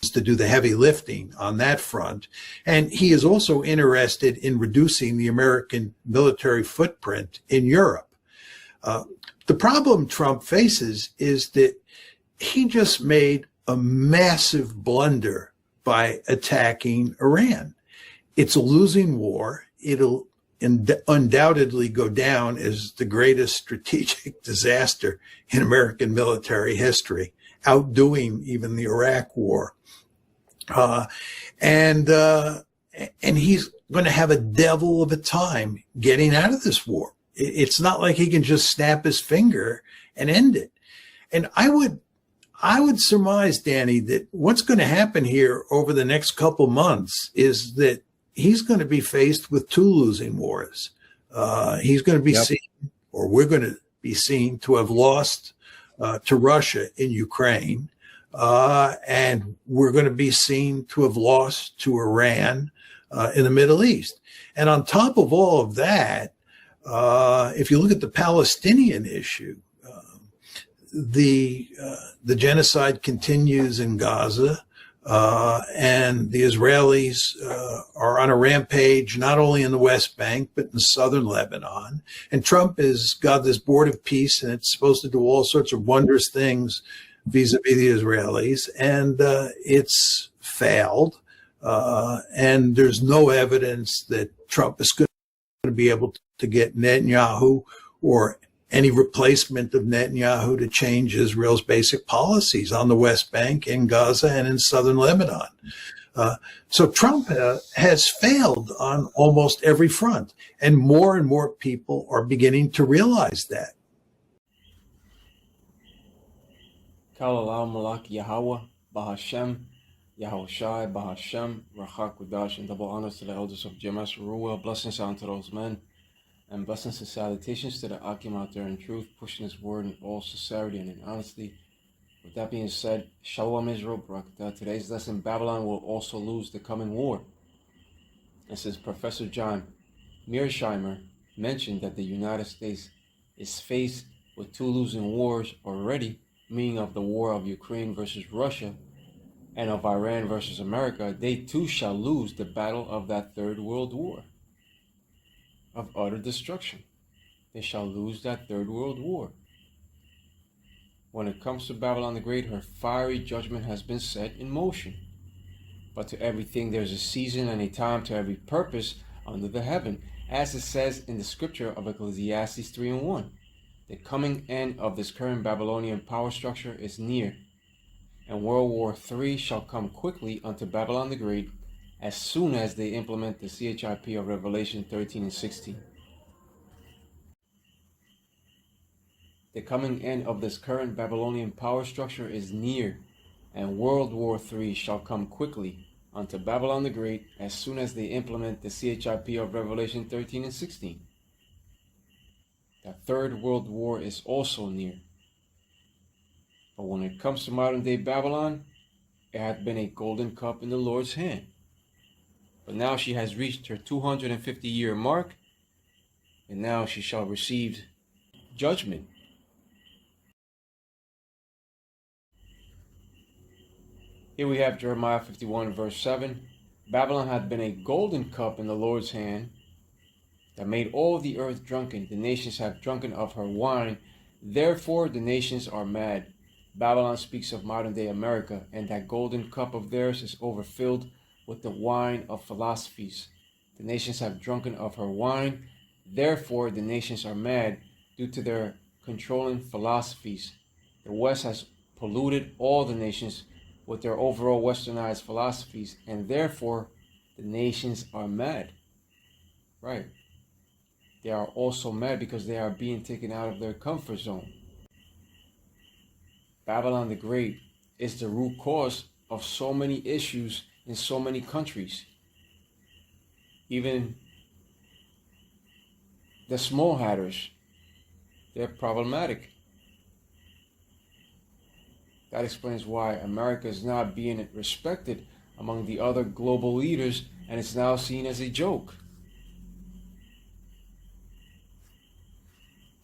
to do the heavy lifting on that front. And he is also interested in reducing the American military footprint in Europe. The problem Trump faces is that he just made a massive blunder by attacking Iran. It's a losing war. It'll undoubtedly go down as the greatest strategic disaster in American military history, outdoing even the Iraq War. And he's going to have a devil of a time getting out of this war. It's not like he can just snap his finger and end it. And I would surmise, Danny, that what's going to happen here over the next couple months is that he's going to be faced with two losing wars. He's going to be seen, or we're going to be seen to have lost to Russia in Ukraine. And we're going to be seen to have lost to Iran in the Middle East. And on top of all of that, if you look at the Palestinian issue, the genocide continues in Gaza, and the Israelis are on a rampage not only in the West Bank but in southern Lebanon. And Trump has got this board of peace, and it's supposed to do all sorts of wondrous things vis-a-vis the Israelis, and it's failed. And there's no evidence that Trump is going to be able to get Netanyahu or any replacement of Netanyahu to change Israel's basic policies on the West Bank, in Gaza, and in southern Lebanon. So Trump has failed on almost every front, and more people are beginning to realize that. Kal Malak Yahweh, Bahashem, Yahushai, Bahashem, Rachak Kudash, and double honors to the elders of Jemas Ruel. Blessings unto those men, and blessings and salutations to the Akim out there in truth, pushing his word in all sincerity and in honesty. With that being said, Shalom Israel, Barakatah. Today's lesson, Babylon will also lose the coming war. And since Professor John Mearsheimer mentioned that the United States is faced with two losing wars already, meaning of the war of Ukraine versus Russia and of Iran versus America, they too shall lose the battle of that third world war of utter destruction. They shall lose that third world war. When it comes to Babylon the Great, her fiery judgment has been set in motion. But to everything there's a season and a time to every purpose under the heaven, as it says in the scripture of Ecclesiastes 3:1. The coming end of this current Babylonian power structure is near, and World War III shall come quickly unto Babylon the Great as soon as they implement the CHIP of Revelation 13 and 16. The coming end of this current Babylonian power structure is near, and World War III shall come quickly unto Babylon the Great as soon as they implement the CHIP of Revelation 13 and 16. The third world war is also near. But when it comes to modern day Babylon, it hath been a golden cup in the Lord's hand. But now she has reached her 250-year mark, and now she shall receive judgment. Here we have Jeremiah 51 verse 7. Babylon hath been a golden cup in the Lord's hand, that made all the earth drunken. The nations have drunken of her wine. Therefore the nations are mad. Babylon speaks of modern day America, and that golden cup of theirs is overfilled with the wine of philosophies. The nations have drunken of her wine. Therefore the nations are mad due to their controlling philosophies. The West has polluted all the nations with their overall westernized philosophies, and therefore the nations are mad. Right. They are also mad because they are being taken out of their comfort zone. Babylon the Great is the root cause of so many issues in so many countries. Even the small hatters, they're problematic. That explains why America is not being respected among the other global leaders, and it's now seen as a joke.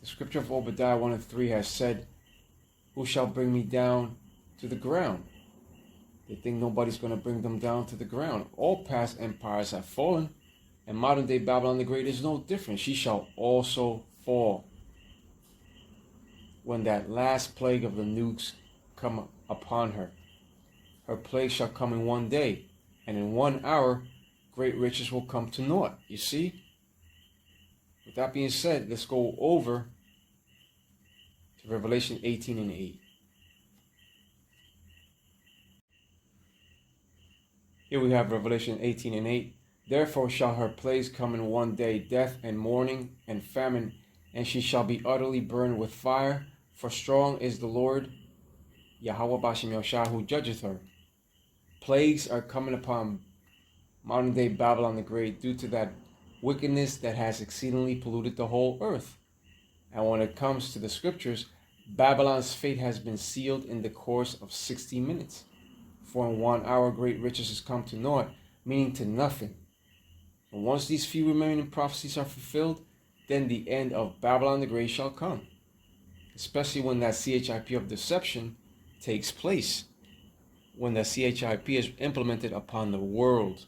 The scripture of Obadiah 1 and 3 has said, who shall bring me down to the ground? They think nobody's going to bring them down to the ground. All past empires have fallen, and modern day Babylon the Great is no different. She shall also fall when that last plague of the nukes come upon her. Her plague shall come in one day, and in 1 hour great riches will come to naught. You see? With that being said, let's go over to Revelation 18 and 8. Here we have Revelation 18 and 8. Therefore shall her plagues come in one day, death and mourning and famine, and she shall be utterly burned with fire, for strong is the Lord, Yahweh Bashem Yoshai, who judgeth her. Plagues are coming upon modern day Babylon the Great due to that wickedness that has exceedingly polluted the whole earth. And when it comes to the scriptures, Babylon's fate has been sealed in the course of 60 minutes. For in 1 hour great riches has come to naught, meaning to nothing. And once these few remaining prophecies are fulfilled, then the end of Babylon the Great shall come. Especially when that CHIP of deception takes place. When the CHIP is implemented upon the world.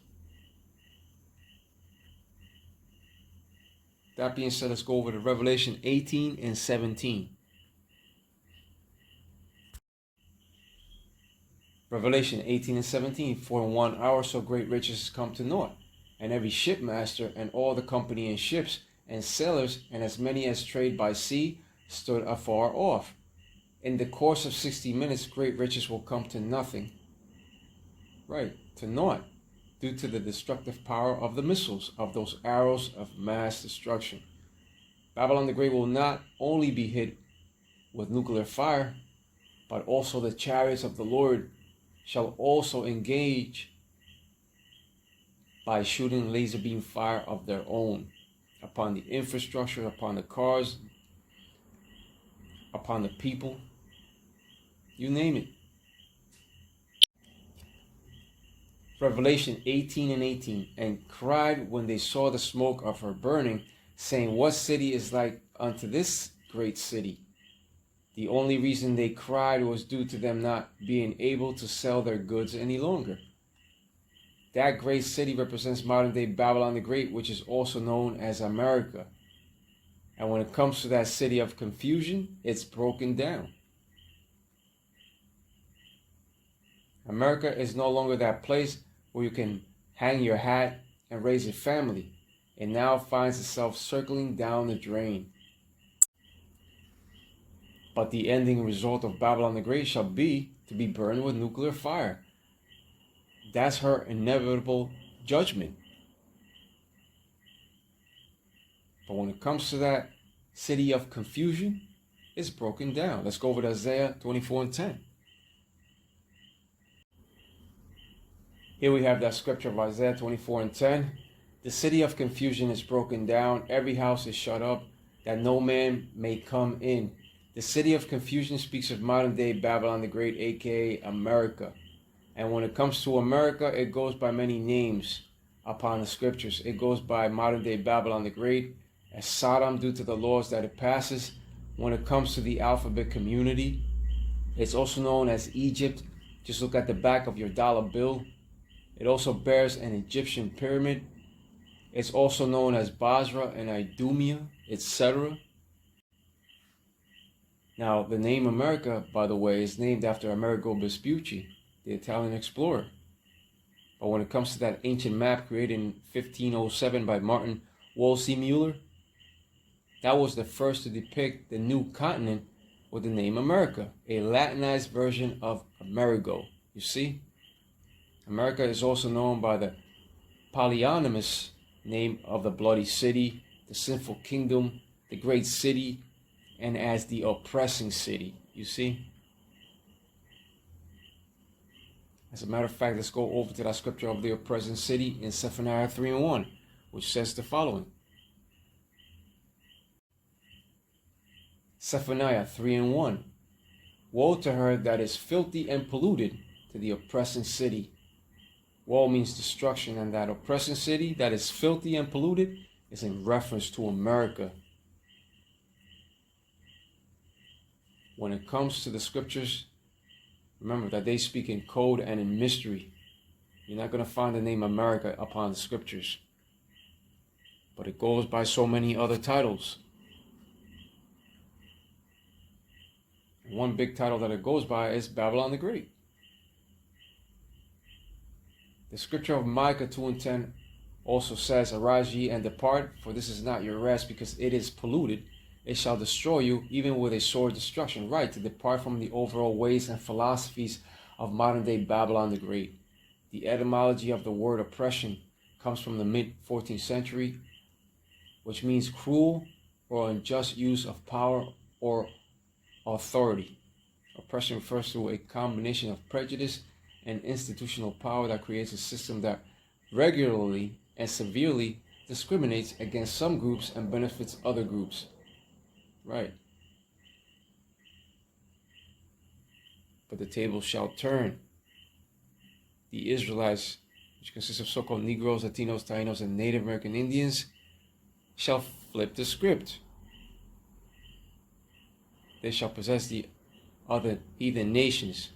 That being said, let's go over to Revelation 18 and 17. Revelation 18 and 17. For in 1 hour so great riches come to naught, and every shipmaster and all the company in ships and sailors and as many as trade by sea stood afar off. In the course of 60 minutes great riches will come to nothing. Right, to naught, due to the destructive power of the missiles, of those arrows of mass destruction. Babylon the Great will not only be hit with nuclear fire, but also the chariots of the Lord shall also engage by shooting laser beam fire of their own upon the infrastructure, upon the cars, upon the people, you name it. Revelation 18 and 18. And cried when they saw the smoke of her burning, saying, what city is like unto this great city? The only reason they cried was due to them not being able to sell their goods any longer. That great city represents modern day Babylon the Great, which is also known as America. And when it comes to that city of confusion, it's broken down. America is no longer that place where you can hang your hat and raise a family. It now finds itself circling down the drain. But the ending result of Babylon the Great shall be to be burned with nuclear fire. That's her inevitable judgment. But when it comes to that city of confusion, it's broken down. Let's go over to Isaiah 24 and 10. Here we have that scripture of Isaiah 24 and 10. The city of confusion is broken down. Every house is shut up, that no man may come in. The city of confusion speaks of modern day Babylon the Great, aka America. And when it comes to America, it goes by many names upon the scriptures. It goes by modern day Babylon the Great, as Sodom due to the laws that it passes. When it comes to the alphabet community, it's also known as Egypt. Just look at the back of your dollar bill. It also bears an Egyptian pyramid. It's also known as Basra and Idumea, etc. Now, the name America, by the way, is named after Amerigo Vespucci, the Italian explorer. But when it comes to that ancient map created in 1507 by Martin Wolsey Muller, that was the first to depict the new continent with the name America, a Latinized version of Amerigo. You see? America is also known by the polyonymous name of the bloody city, the sinful kingdom, the great city, and as the oppressing city. You see? As a matter of fact, let's go over to that scripture of the oppressing city in Zephaniah 3 and 1, which says the following. Zephaniah 3 and 1. Woe to her that is filthy and polluted, to the oppressing city. Woe means destruction, and that oppressing city that is filthy and polluted is in reference to America. When it comes to the scriptures Remember that they speak in code and in mystery. You're not going to find the name America upon the scriptures. But it goes by so many other titles. One big title that it goes by is Babylon the Great. The scripture of Micah 2:10 also says, Arise ye and depart, for this is not your rest, because it is polluted. It shall destroy you, even with a sword destruction. Right, to depart from the overall ways and philosophies of modern-day Babylon the Great. The etymology of the word oppression comes from the mid-14th century, which means cruel or unjust use of power or authority. Oppression refers to a combination of prejudice and institutional power that creates a system that regularly and severely discriminates against some groups and benefits other groups. Right. But the table shall turn. The Israelites, which consists of so-called Negroes, Latinos, Tainos, and Native American Indians, shall flip the script. They shall possess the other heathen nations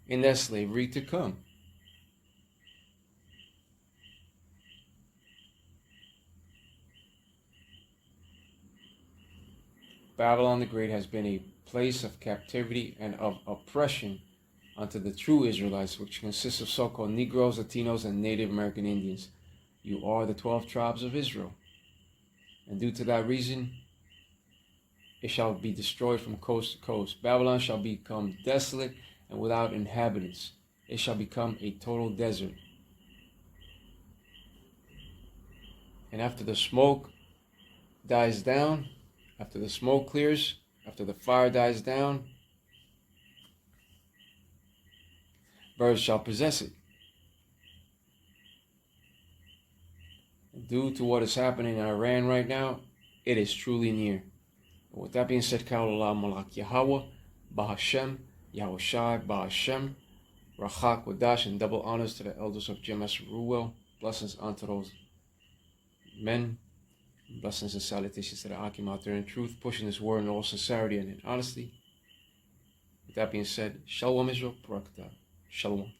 in that slavery to come. Babylon the Great has been a place of captivity and of oppression unto the true Israelites, which consists of so-called Negroes, Latinos, and Native American Indians. You are the 12 tribes of Israel. And due to that reason, it shall be destroyed from coast to coast. Babylon shall become desolate and without inhabitants. It shall become a total desert. And after the smoke dies down, after the smoke clears, after the fire dies down, birds shall possess it. Due to what is happening in Iran right now, it is truly near. With that being said, Ka'olam Malak Yahweh, Bahashem, Yahushai, Bahashem, Rachak Wadash, and double honors to the elders of Jemes Ruel. Blessings unto those men. Blessings and salutations to the Akim out there in truth, pushing this word in all sincerity and in honesty. With that being said, Shalom Israel, Barakatah. Shalom.